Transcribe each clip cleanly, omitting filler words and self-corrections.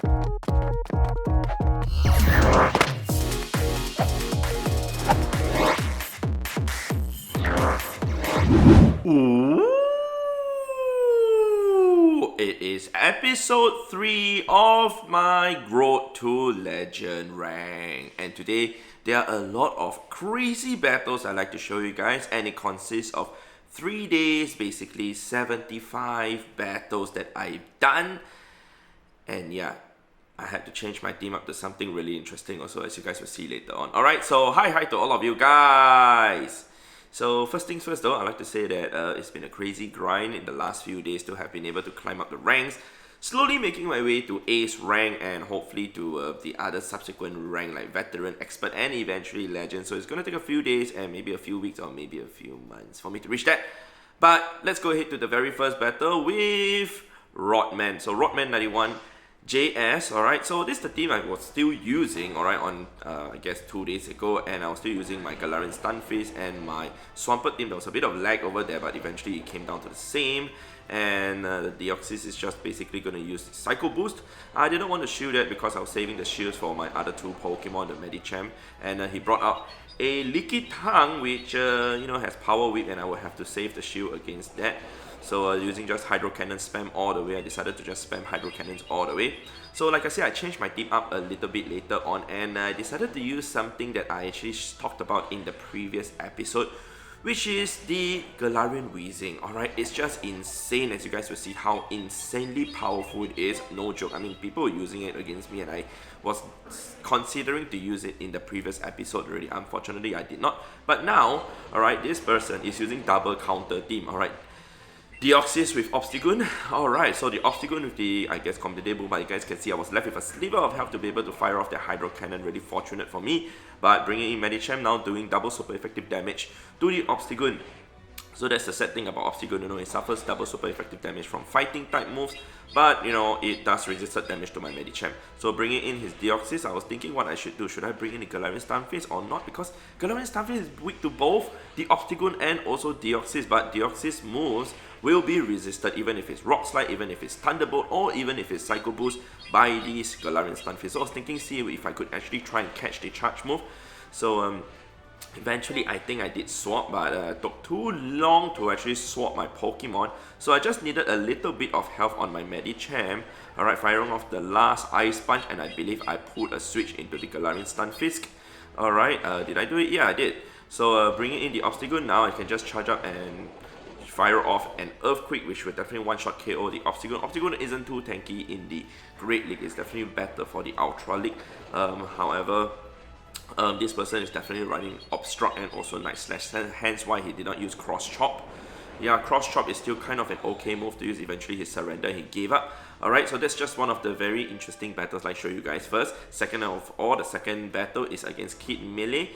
Ooh, it is episode 3 of my Road to Legend rank, and today there are a lot of crazy battles I'd like to show you guys, and it consists of 3 days, basically 75 battles that I've done. And yeah, I had to change my team up to something really interesting also, as you guys will see later on. Alright, so hi to all of you guys. So first things first though, I'd like to say that it's been a crazy grind in the last few days to have been able to climb up the ranks, slowly making my way to Ace rank and hopefully to the other subsequent rank like Veteran, Expert and eventually Legend. So it's going to take a few days and maybe a few weeks or maybe a few months for me to reach that. But let's go ahead to the very first battle with Rodman. So Rodman 91 JS, alright, so this is the team I was still using, alright, on I guess 2 days ago, and I was still using my Galarian Stunfisk and my Swampert team. There was a bit of lag over there, but eventually it came down to the same, and the Deoxys is just basically going to use Psycho Boost. I didn't want to shield that because I was saving the shields for my other two Pokemon, the Medicham, and he brought out a Leaky Tongue, which you know, has Power Whip, and I would have to save the shield against that. So using just Hydro Cannon spam all the way, I decided to just spam Hydro Cannons all the way. So like I said, I changed my team up a little bit later on, and I decided to use something that I actually talked about in the previous episode, which is the Galarian Weezing. Alright, it's just insane, as you guys will see how insanely powerful it is. No joke, I mean, people were using it against me and I was considering to use it in the previous episode already. Unfortunately, I did not. But now, alright, this person is using double counter team, alright. Deoxys with Obstagoon. Alright, so the Obstagoon with the, I guess, Completable, but you guys can see I was left with a sliver of health to be able to fire off the Hydro Cannon. Really fortunate for me. But bringing in Medicham now, doing double super effective damage to the Obstagoon. So that's the sad thing about Obstagoon, you know, it suffers double super effective damage from fighting type moves, but you know, it does resisted damage to my Medicham. So bringing in his Deoxys, I was thinking what I should do. Should I bring in the Galarian Stunfisk or not? Because Galarian Stunfisk is weak to both the Obstagoon and also Deoxys, but Deoxys moves will be resisted even if it's Rock Slide, even if it's Thunderbolt, or even if it's Psycho Boost by these Galarian Stunfisk. So I was thinking, see if I could actually try and catch the charge move. So eventually I think I did swap, but it took too long to actually swap my Pokemon. So I just needed a little bit of health on my Medicham. Alright, firing off the last Ice Punch, and I believe I pulled a switch into the Galarian Stunfisk. Alright, did I do it? Yeah, I did. So bringing in the Obstagoon, now I can just charge up and fire off an Earthquake, which will definitely one-shot KO the Obstagoon. Obstagoon isn't too tanky in the Great League, it's definitely better for the Ultra League. However, this person is definitely running Obstruct and also Night Slash, hence why he did not use Cross Chop. Yeah, Cross Chop is still kind of an okay move to use. Eventually he surrendered, he gave up. Alright, so that's just one of the very interesting battles I show you guys first. Second of all, the second battle is against Kid Melee,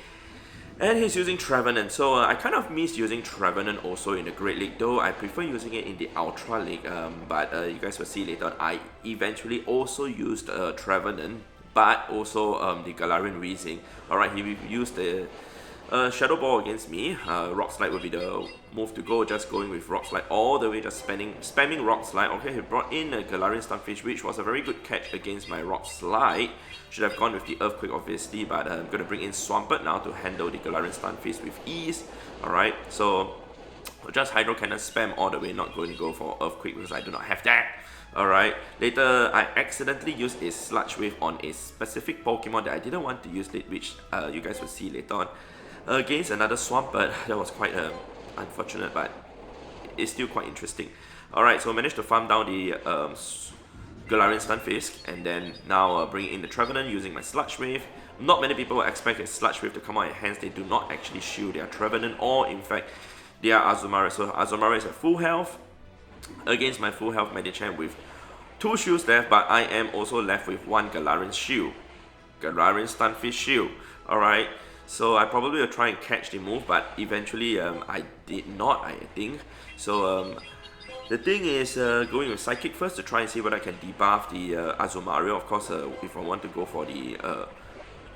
and he's using Trevenant. So I kind of miss using Trevenant also in the Great League, though I prefer using it in the Ultra League. But you guys will see later on, I eventually also used Trevenant, but also the Galarian Weezing. Alright, he used the Shadow Ball against me. Rock Slide would be the move to go, just going with Rock Slide all the way, just spamming Rock Slide. Okay, he brought in a Galarian Stunfisk, which was a very good catch against my Rock Slide. Should have gone with the Earthquake obviously, but I'm going to bring in Swampert now to handle the Galarian Stunfisk with ease. Alright, so just Hydro Cannon spam all the way, not going to go for Earthquake because I do not have that. Alright, later I accidentally used a Sludge Wave on a specific Pokemon that I didn't want to use, which you guys will see later on, against another Swampert. That was quite unfortunate, but it's still quite interesting. Alright, so I managed to farm down the Galarian Stunfisk, and then now bringing in the Trevenant using my Sludge Wave. Not many people expect a Sludge Wave to come out, and hence they do not actually shield their Trevenant, or in fact their Azumarill. So Azumarill is at full health against my full health Medicham with 2 shields left, but I am also left with 1 Galarian shield. Galarian Stunfisk shield. Alright, so I probably will try and catch the move, but eventually I did not, I think. So the thing is going with Psychic first to try and see whether I can debuff the Azumarill. Of course, if I want to go for the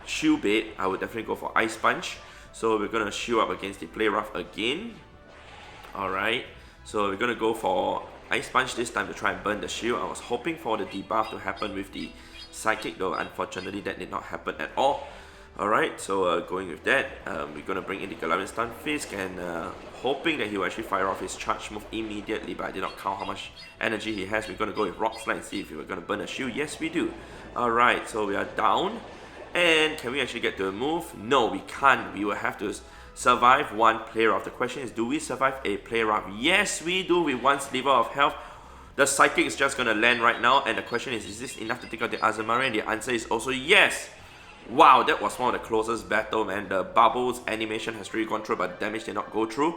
shield bait, I would definitely go for Ice Punch. So we're going to shield up against the Play Rough again. Alright, so we're going to go for Ice Punch this time to try and burn the shield. I was hoping for the debuff to happen with the Psychic, though unfortunately that did not happen at all. Alright, so going with that, we're going to bring in the Galarian Stunfisk and hoping that he will actually fire off his charge move immediately, but I did not count how much energy he has. We're going to go with Rock Slide and see if we're going to burn a shield. Yes, we do. Alright, so we are down. And can we actually get to a move? No, we can't. We will have to survive one play rough. The question is, do we survive a play rough? Yes, we do with one sliver of health. The Psychic is just going to land right now, and the question is this enough to take out the Azumarill? And the answer is also yes. Wow, that was one of the closest battle, man. The bubbles animation has really gone through, but damage did not go through.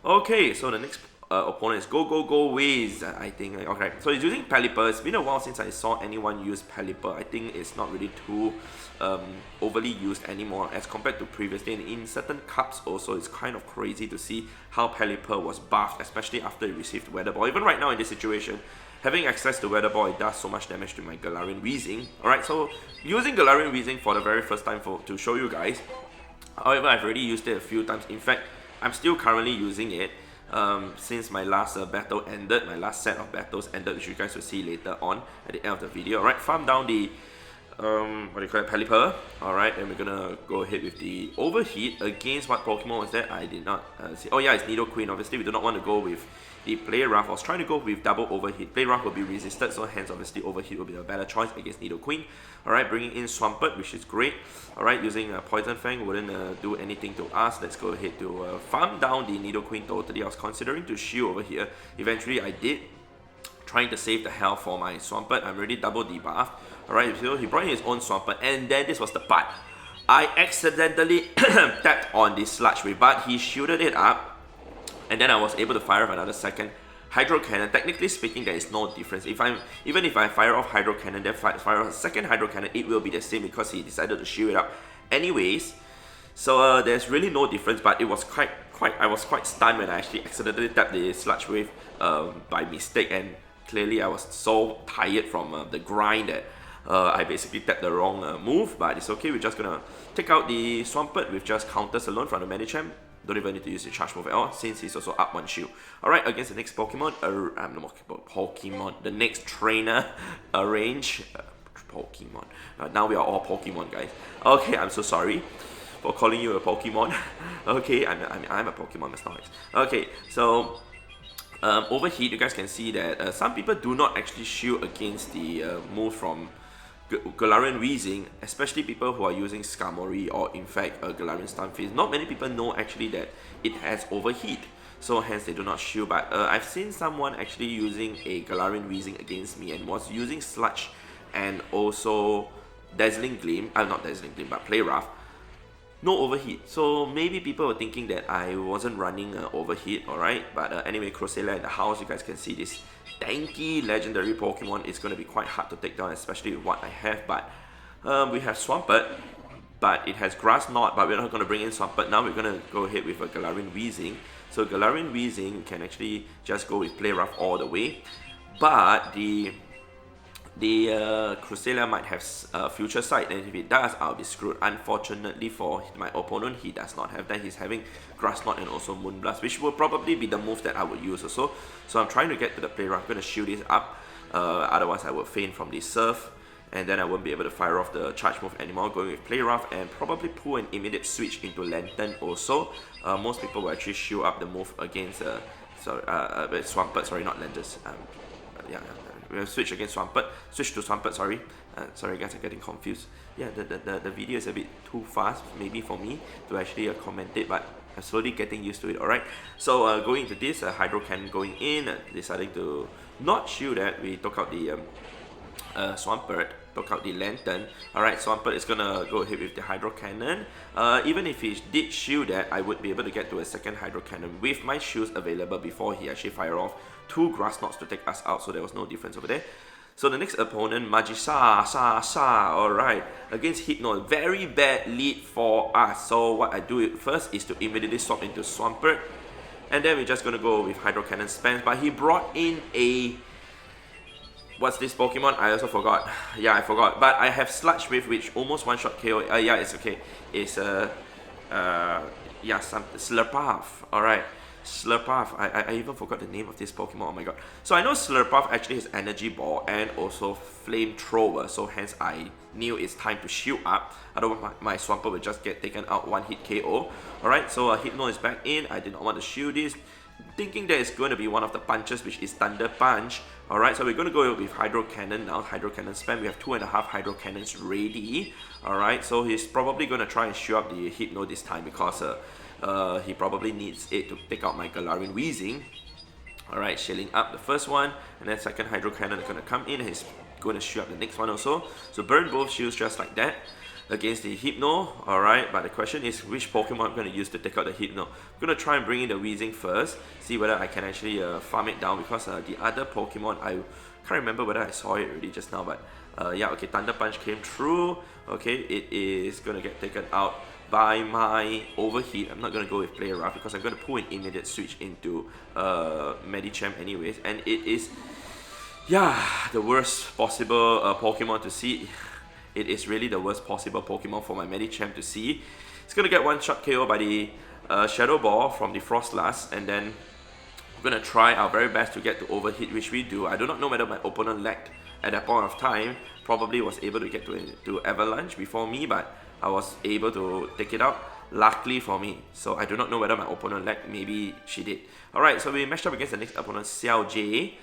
Okay, so the next opponent is Go Wiz, I think. Okay, so he's using Pelipper. It's been a while since I saw anyone use Pelipper. I think it's not really too overly used anymore as compared to previously. And in certain cups also, it's kind of crazy to see how Pelipper was buffed, especially after he received Weather Ball. Even right now in this situation, having access to Weather Ball, it does so much damage to my Galarian Weezing. Alright, so using Galarian Weezing for the very first time to show you guys. However, I've already used it a few times. In fact, I'm still currently using it since my last battle ended. My last set of battles ended, which you guys will see later on at the end of the video. Alright, farm down the what do you call it, Pelipper. Alright, and we're gonna go ahead with the Overheat. Against what Pokemon was that? I did not see. Oh yeah, it's Nidoqueen. Obviously, we do not want to go with the Play Rough. I was trying to go with double Overheat. Play Rough will be resisted, so hence obviously Overheat will be a better choice against Nidoqueen. Alright, bringing in Swampert, which is great. Alright, using Poison Fang wouldn't do anything to us. Let's go ahead to farm down the Nidoqueen totally. I was considering to shield over here. Eventually I did, trying to save the health for my Swampert. I'm already double debuffed. Alright, so he brought in his own Swampert, and then this was the part. I accidentally tapped on the Sludge Wave, but he shielded it up, and then I was able to fire off another second Hydro Cannon. Technically speaking, there is no difference. Even if I fire off Hydro Cannon, then fire off a second Hydro Cannon, it will be the same because he decided to shield it up anyways. So there's really no difference, but it was I was quite stunned when I actually accidentally tapped the Sludge Wave by mistake, and clearly I was so tired from the grind that I basically tapped the wrong move, but it's okay. We're just gonna take out the Swampert with just counters alone from the Medicham. Don't even need to use the charge move at all, since he's also up one shield. Alright, against the next Pokemon, the next trainer range. Pokemon. Now we are all Pokemon, guys. Okay, I'm so sorry for calling you a Pokemon. Okay, I'm a Pokemon, Mr. Alex. Okay, so Overheat, you guys can see that some people do not actually shield against the move from Galarian Weezing, especially people who are using Skarmory or in fact Galarian Stunfisk. Not many people know actually that it has Overheat, so hence they do not shield. But I've seen someone actually using a Galarian Weezing against me and was using Sludge and also Dazzling Gleam, not Dazzling Gleam, but Play Rough. No Overheat, so maybe people were thinking that I wasn't running Overheat, alright? But anyway, Cresselia in the house, you guys can see this tanky legendary Pokemon is going to be quite hard to take down, especially with what I have. But we have Swampert, but it has Grass Knot, but we're not going to bring in Swampert. Now we're going to go ahead with a Galarian Weezing. So Galarian Weezing can actually just go with Play Rough all the way, but the Cresselia might have Future Sight, and if it does, I'll be screwed. Unfortunately for my opponent, he does not have that. He's having Grass Knot and also Moonblast, which will probably be the move that I would use also. So I'm trying to get to the Play Rough. I'm going to shield this up, otherwise I would faint from the Surf, and then I won't be able to fire off the charge move anymore. Going with Play Rough and probably pull an immediate switch into Lantern also. Most people will actually shield up the move against Swampert, sorry, not Lantus. We'll switch against Swampert. Switch to Swampert, sorry. Sorry guys, I'm getting confused. Yeah, the video is a bit too fast, maybe for me, to actually comment it, but I'm slowly getting used to it, alright? So going into this, Hydro Cannon going in, deciding to not shield that, we took out the Swampert, took out the Lantern. Alright, Swampert is gonna go ahead with the Hydro Cannon. Even if he did shield that, I would be able to get to a second Hydro Cannon with my shields available before he actually fire off 2 Grass Knots to take us out, so there was no difference over there. So the next opponent, Majisa Sasa, alright, against Hypno, very bad lead for us. So what I do first is to immediately swap into Swampert, and then we're just gonna go with Hydro Cannon spams, but he brought in a... What's this Pokemon? I also forgot. Yeah, I forgot. But I have Sludge Wave, which almost one-shot KO. Yeah, it's okay. It's some Slurpuff. Alright. Slurpuff, I even forgot the name of this Pokemon, oh my god. So I know Slurpuff actually has Energy Ball and also Flamethrower, so hence I knew it's time to shield up, otherwise my Swampert would just get taken out one hit KO. Alright, so Hypno is back in, I did not want to shield this, thinking that it's going to be one of the punches, which is Thunder Punch. Alright, so we're going to go with Hydro Cannon now, Hydro Cannon spam, we have 2.5 Hydro Cannons ready. Alright, so he's probably going to try and shield up the Hypno this time because he probably needs it to take out my Galarian Weezing. Alright, shielding up the first one, and then second Hydro Cannon is going to come in, and he's going to shield up the next one also. So burn both shields just like that against the Hypno. Alright, but the question is which Pokemon I'm going to use to take out the Hypno. I'm going to try and bring in the Weezing first, see whether I can actually farm it down, because the other Pokemon, I can't remember whether I saw it already just now, but yeah, okay, Thunder Punch came through. Okay, it is going to get taken out by my Overheat. I'm not going to go with Play Rough because I'm going to pull an immediate switch into Medicham anyways, and it is, yeah, the worst possible Pokemon to see. It is really the worst possible Pokemon for my Medicham to see. It's going to get one shot KO by the Shadow Ball from the Frostlass, and then we're going to try our very best to get to Overheat, which we do. I do not know whether my opponent lagged at that point of time, probably was able to get to Avalanche before me, but I was able to take it out, luckily for me. So I do not know whether my opponent lagged, maybe she did. Alright, so we matched up against the next opponent, Xiao J.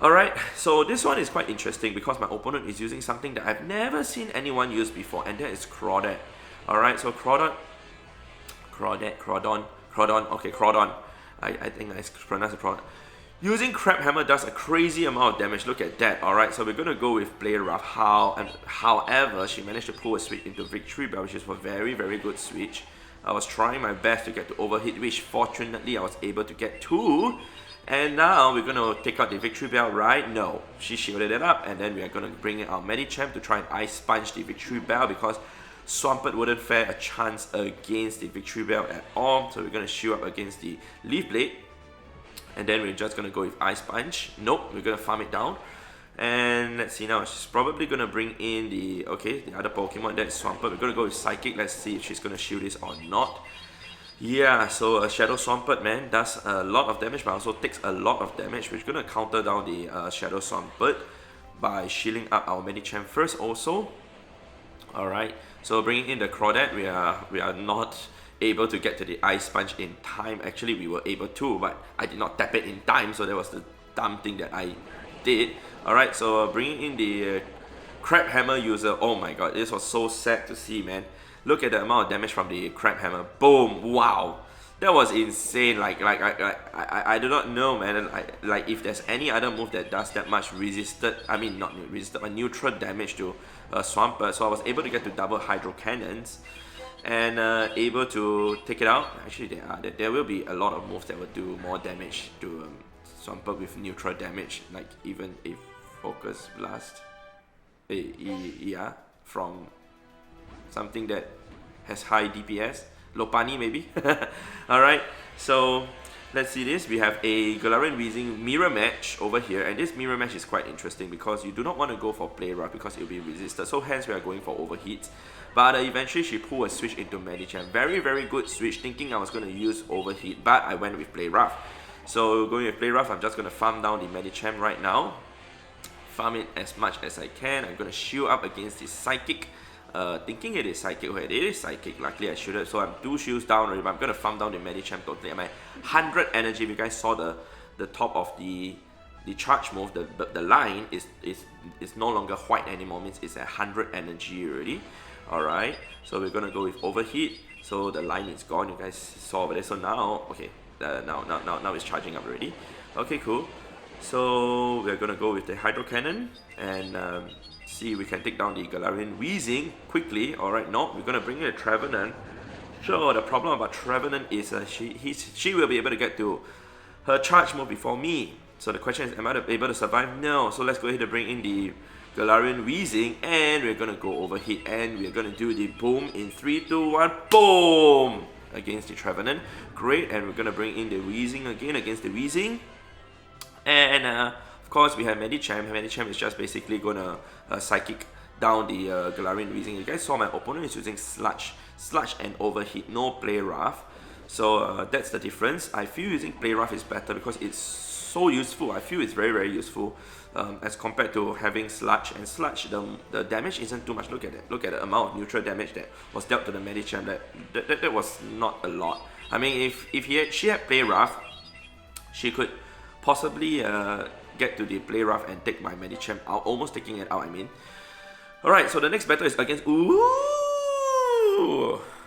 Alright, so this one is quite interesting because my opponent is using something that I've never seen anyone use before, and that is Crawdad. Alright, so Crawdon, okay, Crawdon. I think I pronounced it Crawdon. Using Crab Hammer does a crazy amount of damage, look at that. Alright, so we're going to go with Play Rough. However, she managed to pull a switch into Victory Bell, which is a very, very good switch. I was trying my best to get to Overheat, which fortunately I was able to get to. And now we're going to take out the Victory Bell, right? No, she shielded it up, and then we are going to bring in our Medicham to try and Ice Punch the Victory Bell because Swampert wouldn't fare a chance against the Victory Bell at all. So we're going to shield up against the Leaf Blade. And then we're just going to go with Ice Punch. Nope, we're going to farm it down. And let's see now, she's probably going to bring in the other Pokemon, that's Swampert. We're going to go with Psychic, let's see if she's going to shield this or not. Yeah, so a Shadow Swampert, man, does a lot of damage, but also takes a lot of damage. We're going to counter down the Shadow Swampert by shielding up our Medicham first also. Alright, so bringing in the Crawdad, we are not able to get to the Ice Punch in time. Actually, we were able to, but I did not tap it in time, so that was the dumb thing that I did. Alright, so bringing in the Crab Hammer user. Oh my god, this was so sad to see, man. Look at the amount of damage from the Crab Hammer. Boom, wow. That was insane. I do not know, man. Like if there's any other move that does that much neutral damage to Swampert. So I was able to get to double Hydro Cannons and able to take it out. Actually, there will be a lot of moves that will do more damage to Swampert with neutral damage, like even a Focus Blast. Yeah, from something that has high DPS. Lopunny maybe. Alright, so let's see this. We have a Galarian Weezing mirror match over here, and this mirror match is quite interesting because you do not want to go for Play Rough because it will be resisted, so hence we are going for Overheat. But eventually she pulled a switch into Medicham. Very, very good switch, thinking I was going to use Overheat, but I went with Play Rough. So going with Play Rough, I'm just going to farm down the Medicham right now. Farm it as much as I can. I'm going to shield up against the Psychic. Thinking it is Psychic, it is Psychic, luckily I shielded, so I'm 2 shields down already, but I'm going to farm down the Medicham totally. I'm at 100 energy. If you guys saw the top of the charge move, the line is no longer white anymore, means it's at 100 energy already. Alright, so we're going to go with Overheat, so the line is gone, you guys saw over there. So now, okay, now it's charging up already. Okay, cool. So we're going to go with the Hydro Cannon and see if we can take down the Galarian Weezing quickly. Alright, no, we're going to bring in a Trevenant. So the problem about Trevenant is she will be able to get to her charge move before me. So the question is, am I able to survive? No. So let's go ahead and bring in the Galarian Weezing, and we're going to go Overheat, and we're going to do the boom in 3, 2, 1, boom! Against the Trevenant. Great, and we're going to bring in the Weezing again against the Weezing. And of course we have Medicham. Medicham is just basically going to Psychic down the Galarian Weezing. You guys saw my opponent is using Sludge and Overheat, no Play Rough. So that's the difference. I feel using Play Rough is better because it's so useful. I feel it's very, very useful as compared to having Sludge. And Sludge, the damage isn't too much. Look at it. Look at the amount of neutral damage that was dealt to the Medicham. That was not a lot. I mean, if she had Play Rough, she could possibly get to the Play Rough and take my Medicham out, almost taking it out, I mean. Alright, so the next battle is against Ooh!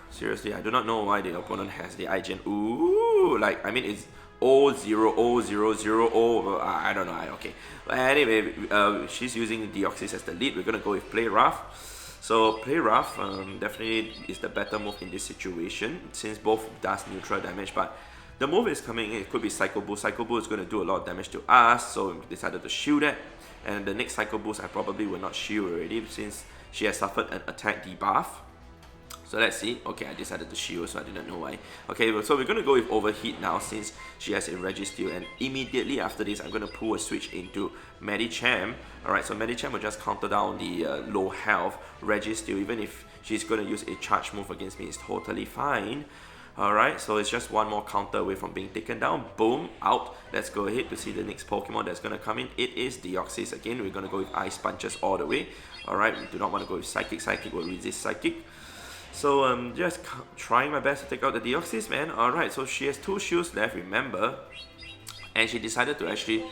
Seriously, I do not know why the opponent has the IGN Ooh! Like, I mean, it's OooZero, O00, I don't know, okay. But anyway, she's using Deoxys as the lead. We're gonna go with Play Rough. So Play Rough definitely is the better move in this situation, since both does neutral damage, but the move is coming in. It could be Psycho Boost. Psycho Boost is going to do a lot of damage to us, so we decided to shield that. And the next Psycho Boost I probably will not shield already, since she has suffered an attack debuff. So let's see. Okay, I decided to shield, so I didn't know why. Okay, so we're going to go with Overheat now, since she has a Registeel. And immediately after this, I'm going to pull a switch into Medicham. Alright, so Medicham will just counter down the low health Registeel. Even if she's going to use a charge move against me, it's totally fine. Alright, so it's just one more counter away from being taken down. Boom, out. Let's go ahead to see the next Pokemon that's going to come in. It is Deoxys again. We're going to go with Ice Punches all the way. Alright, we do not want to go with Psychic. Psychic will resist Psychic. So just trying my best to take out the Deoxys, man. Alright, so she has 2 shields left, remember. And she decided to actually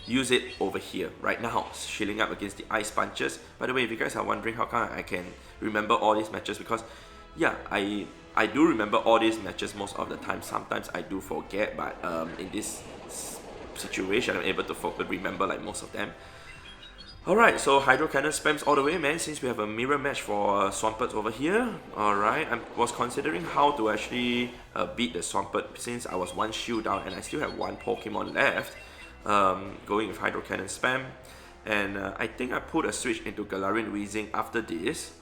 use it over here, right now, shielding up against the Ice Punches. By the way, if you guys are wondering how come I can remember all these matches, because yeah, I do remember all these matches most of the time. Sometimes I do forget, but in this situation, I'm able to remember like most of them. Alright, so Hydro Cannon spams all the way, man, since we have a mirror match for Swampert over here. Alright, I was considering how to actually beat the Swampert, since I was 1 shield down and I still have 1 Pokemon left. Going with Hydro Cannon spam. And I think I put a switch into Galarian Weezing after this.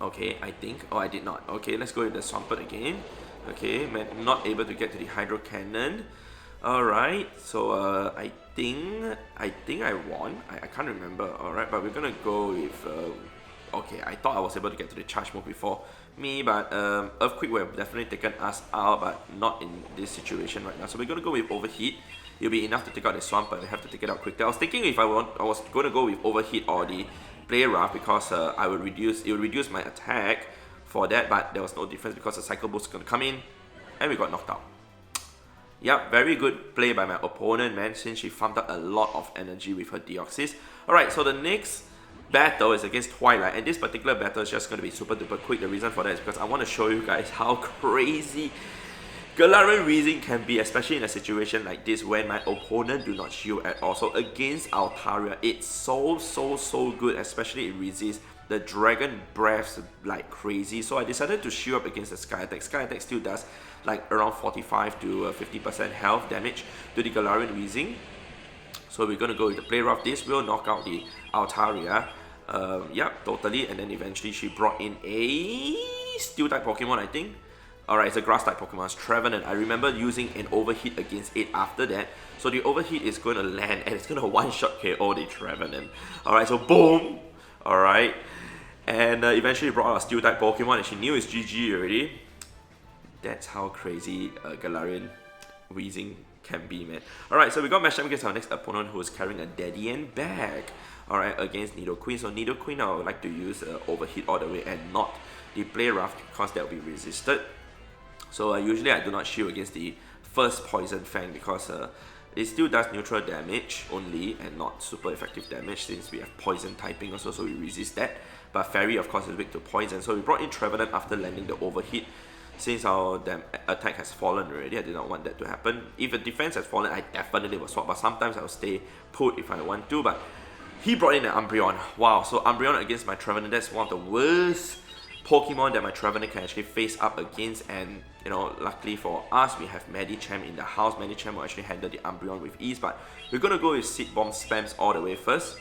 Okay, I think. Oh, I did not. Okay, let's go with the Swampert again. Okay, man, not able to get to the Hydro Cannon. Alright, so I think I won. I can't remember. Alright, but we're gonna go with okay, I thought I was able to get to the charge move before me, but Earthquake would have definitely taken us out, but not in this situation right now. So we're gonna go with Overheat. It'll be enough to take out the Swampert. We have to take it out quickly. I was thinking if I was gonna go with Overheat or the Play Rough, because it will reduce my attack for that, but there was no difference because the Cycle Boost is going to come in and we got knocked out. Yep, very good play by my opponent, man, since she farmed up a lot of energy with her Deoxys. Alright, so the next battle is against Twilight, and this particular battle is just going to be super duper quick. The reason for that is because I want to show you guys how crazy Galarian Weezing can be, especially in a situation like this when my opponent do not shield at all. So against Altaria, it's so good, especially it resists the Dragon Breaths like crazy. So I decided to shield up against the Sky Attack. Sky Attack still does like around 45 to 50% health damage to the Galarian Weezing. So we're gonna go with the Play Rough. This will knock out the Altaria. Yep, totally. And then eventually she brought in a Steel type Pokemon, I think. Alright, it's a Grass type Pokemon, it's Trevenant. I remember using an Overheat against it after that. So the Overheat is going to land and it's going to one-shot KO the Trevenant. Alright, so boom! Alright. And eventually brought out a Steel type Pokemon and she knew it's GG already. That's how crazy Galarian Weezing can be, man. Alright, so we got matched up against our next opponent who is carrying a Daddy and bag. Alright, against Nidoqueen. So Nidoqueen, I would like to use Overheat all the way and not the Play Rough because that will be resisted. So usually I do not shield against the first Poison Fang because it still does neutral damage only and not super effective damage since we have Poison typing also, so we resist that. But Fairy of course is weak to Poison, so we brought in Trevenant after landing the Overheat. Since our attack has fallen already, I did not want that to happen. If the defense has fallen, I definitely will swap, but sometimes I'll stay put if I want to. But he brought in an Umbreon. Wow, so Umbreon against my Trevenant, that's one of the worst Pokemon that my Trevenant can actually face up against, and you know, luckily for us, we have Medicham in the house. Medicham will actually handle the Umbreon with ease, but we're gonna go with Seed Bomb spams all the way first.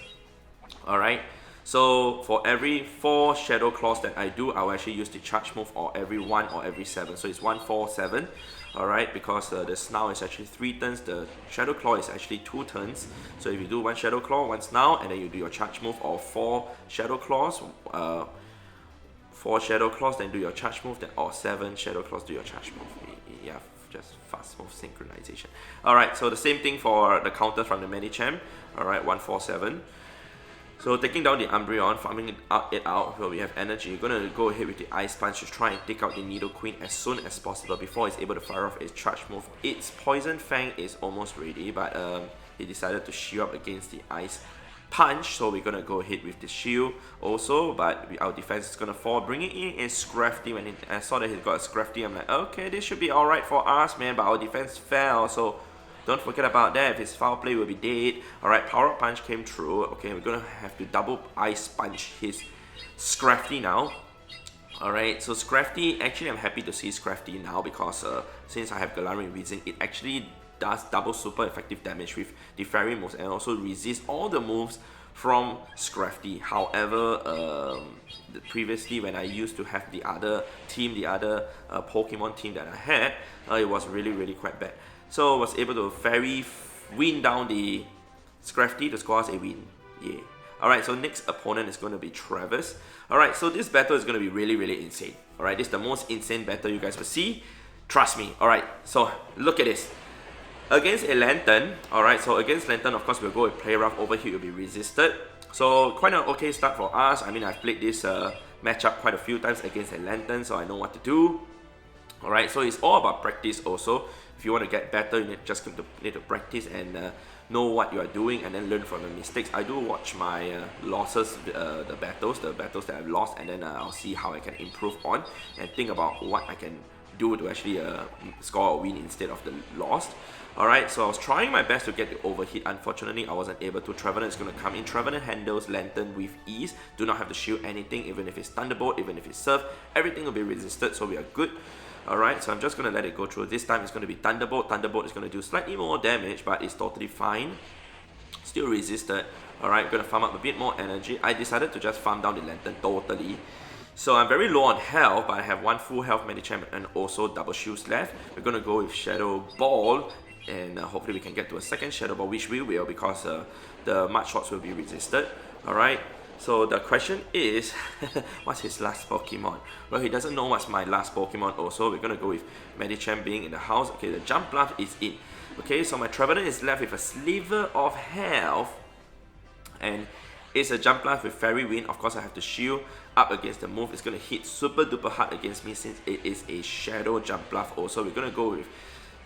Alright, so for every 4 Shadow Claws that I do, I will actually use the charge move, or every 1 or every 7. So it's 1, 4, 7. Alright, because the Snarl is actually 3 turns, the Shadow Claw is actually 2 turns. So if you do 1 Shadow Claw, 1 Snarl, and then you do your charge move, or 4 Shadow Claws, 4 Shadow Claws, then do your charge move, then, or 7 Shadow Claws, do your charge move. yeah, just fast move synchronization. Alright, so the same thing for the counter from the Medicham. Alright, 147. So taking down the Umbreon, farming it out, so we have energy. We're gonna go ahead with the Ice Punch to try and take out the Nidoqueen as soon as possible before it's able to fire off its charge move. Its Poison Fang is almost ready, but he decided to shield up against the Ice Punch, so we're gonna go ahead with the shield also, but our defense is gonna fall. Bringing in is Scrafty. When I saw that he's got a Scrafty, I'm like, okay, this should be alright for us, man, but our defense fell, so don't forget about that. If it's foul play, we'll be dead. Alright, Power Up Punch came through. Okay, we're gonna have to double Ice Punch his Scrafty now. Alright, so Scrafty, actually I'm happy to see Scrafty now because since I have Galarian Weezing, it actually does double super effective damage with the Fairy moves and also resists all the moves from Scrafty. However, previously when I used to have the other team, the other Pokemon team that I had, it was really quite bad. So I was able to Fairy win down the Scrafty to score us a win. Yeah. Alright, so next opponent is going to be Travis. Alright, so this battle is going to be really insane. Alright, this is the most insane battle you guys will see. Trust me. Alright, so look at this. Against a Lantern, alright, so against Lantern, of course, we'll go with Play Rough. Over here, will be resisted. So quite an okay start for us. I mean, I've played this matchup quite a few times against a Lantern, so I know what to do. Alright, so it's all about practice also. If you want to get better, you just need to practice and know what you are doing and then learn from the mistakes. I do watch my losses, the battles that I've lost, and then I'll see how I can improve on and think about what I can do to actually score a win instead of the loss. Alright, so I was trying my best to get the overhit. Unfortunately, I wasn't able to. Trevenant is going to come in. Trevenant handles Lantern with ease. Do not have to shield anything, even if it's Thunderbolt, even if it's Surf. Everything will be resisted, so we are good. Alright, so I'm just going to let it go through. This time it's going to be Thunderbolt. Thunderbolt is going to do slightly more damage, but it's totally fine. Still resisted. Alright, going to farm up a bit more energy. I decided to just farm down the Lantern totally. So I'm very low on health, but I have one full health Medicham and also double shields left. We're going to go with Shadow Ball, and hopefully we can get to a second Shadow Ball, which we will because the Mud Shots will be resisted. Alright, so the question is, what's his last Pokemon? Well, he doesn't know what's my last Pokemon also. We're going to go with Medicham being in the house. Okay, the Jump Bluff is in. Okay, so my Trevenant is left with a sliver of health, and it's a Jump Bluff with Fairy Wind. Of course, I have to shield up against the move. It's going to hit super duper hard against me since it is a Shadow Jump Bluff also. We're going to go with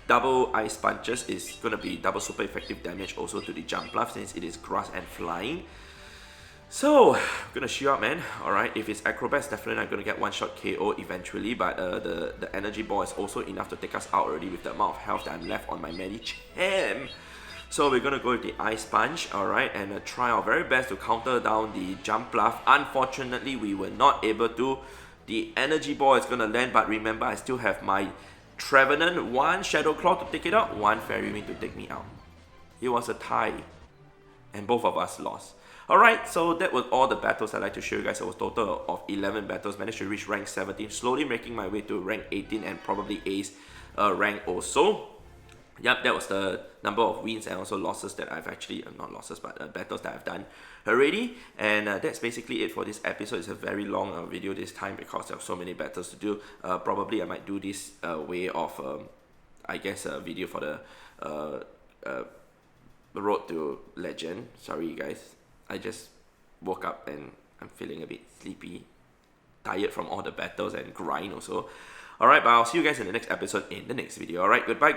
double Ice Punches. It's going to be double super effective damage also to the Jump Bluff since it is Grass and Flying. So, I'm going to shield up, man. Alright, if it's Acrobats, definitely I'm going to get one-shot KO eventually, but the Energy Ball is also enough to take us out already with the amount of health that I'm left on my Medicham. So we're going to go with the Ice Punch, alright, and try our very best to counter down the Jump Bluff. Unfortunately, we were not able to. The Energy Ball is going to land, but remember, I still have my Trevenant, one Shadow Claw to take it out, one Fairy Wind to take me out. It was a tie, and both of us lost. Alright, so that was all the battles I'd like to show you guys. It was a total of 11 battles. Managed to reach rank 17, slowly making my way to rank 18 and probably ace rank also. Yep, that was the number of wins and also losses that I've actually, not losses, but battles that I've done already. And that's basically it for this episode. It's a very long video this time because there are so many battles to do. Probably I might do this way of, I guess, a video for the Road to Legend. Sorry, guys. I just woke up and I'm feeling a bit sleepy, tired from all the battles and grind also. Alright, but I'll see you guys in the next episode in the next video. Alright, goodbye.